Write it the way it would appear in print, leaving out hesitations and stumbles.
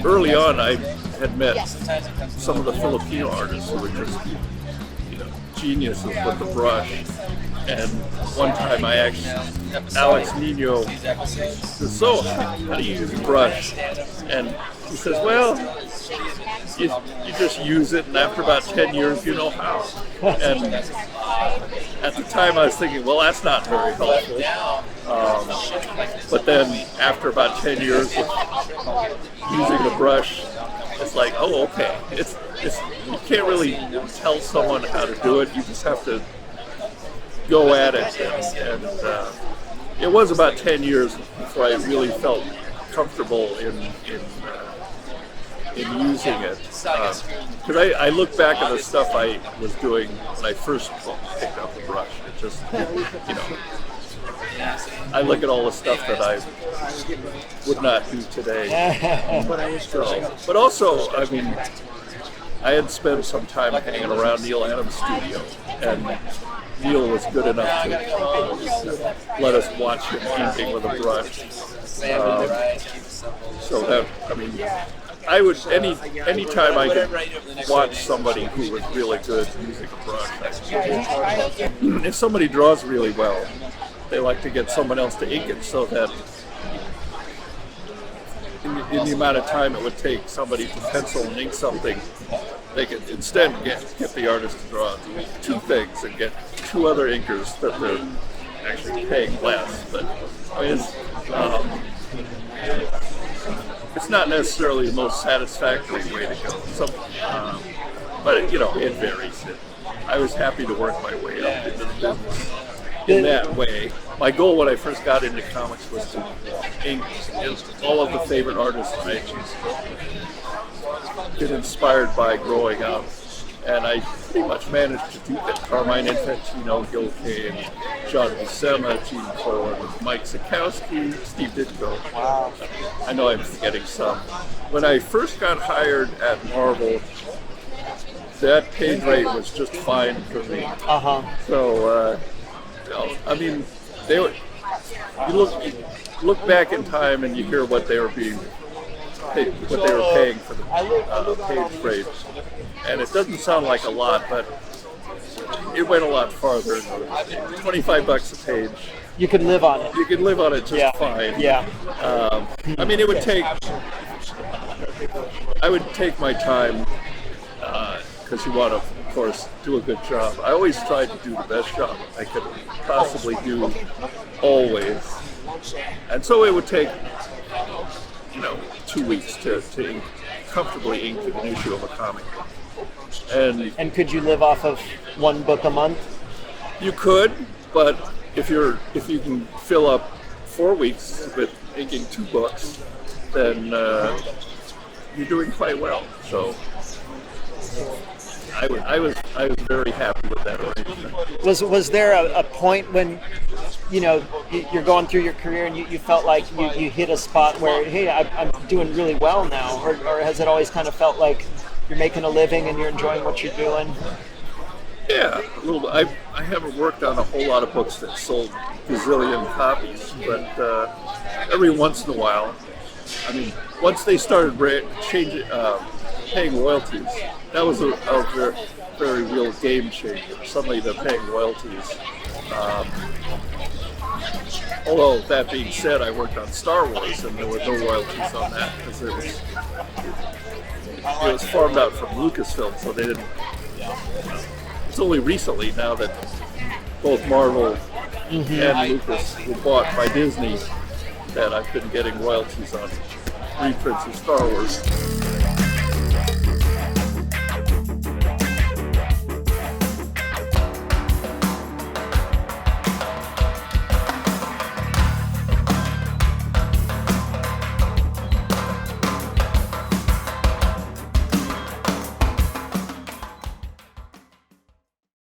early on, I had met some of the Filipino artists who were just, geniuses with the brush. And one time Alex Nino says, "So, how do you use a brush?" And he says, "Well, you just use it, and after about 10 years, you know how." And at the time, I was thinking, well, that's not very helpful. But then after about 10 years of using the brush, it's like, oh, okay. You can't really tell someone how to do it. You just have to go at it. And it was about 10 years before I really felt comfortable in using it. Because I look back at the stuff I was doing when I first picked up the brush. It just, I look at all the stuff that I would not do today. But also, I mean, I had spent some time hanging around Neil Adams' studio, and Neil was good enough to let us watch him painting with a brush. So that, I mean, I would any time I could watch somebody who was really good using a brush. If somebody draws really well, they like to get someone else to ink it, so that in the amount of time it would take somebody to pencil and ink something, they could instead get the artist to draw 2 things and get 2 other inkers that they're actually paying less. But I mean, it's not necessarily the most satisfactory way to go. But it varies. I was happy to work my way up into the business in that way. My goal when I first got into comics was to ink all of the favorite artists I been inspired by growing up, and I pretty much managed to do that. Carmine Infantino, Gil Kane, John Buscema, Gene Cohen, Mike Sikowski, Steve Ditko. Wow. I know I'm forgetting some. When I first got hired at Marvel, that page rate was just fine for me. So, I mean, you look back in time and you hear what they were paying for the page rate, and it doesn't sound like a lot, but it went a lot farther. $25 a page. You could live on it. You could live on it just fine. Yeah. I mean, I would take my time because you want to, of course, do a good job. I always tried to do the best job I could possibly do, always. And so it would take, 2 weeks to comfortably ink an issue of a comic. And could you live off of 1 book a month? You could, but if you can fill up 4 weeks with inking 2 books, then you're doing quite well. So I was very happy with that arrangement. Was there a point when you're going through your career and you felt like you hit a spot where, hey, I'm doing really well now, or has it always kind of felt like you're making a living and you're enjoying what you're doing? Yeah, a little bit. I haven't worked on a whole lot of books that sold gazillion copies, but every once in a while, I mean, once they started paying royalties, that was a very, very real game changer. Suddenly they're paying royalties. Although, that being said, I worked on Star Wars and there were no royalties on that because it was farmed out from Lucasfilm, so they didn't. It's only recently now that both Marvel and Lucas were bought by Disney that I've been getting royalties on reprints of Star Wars.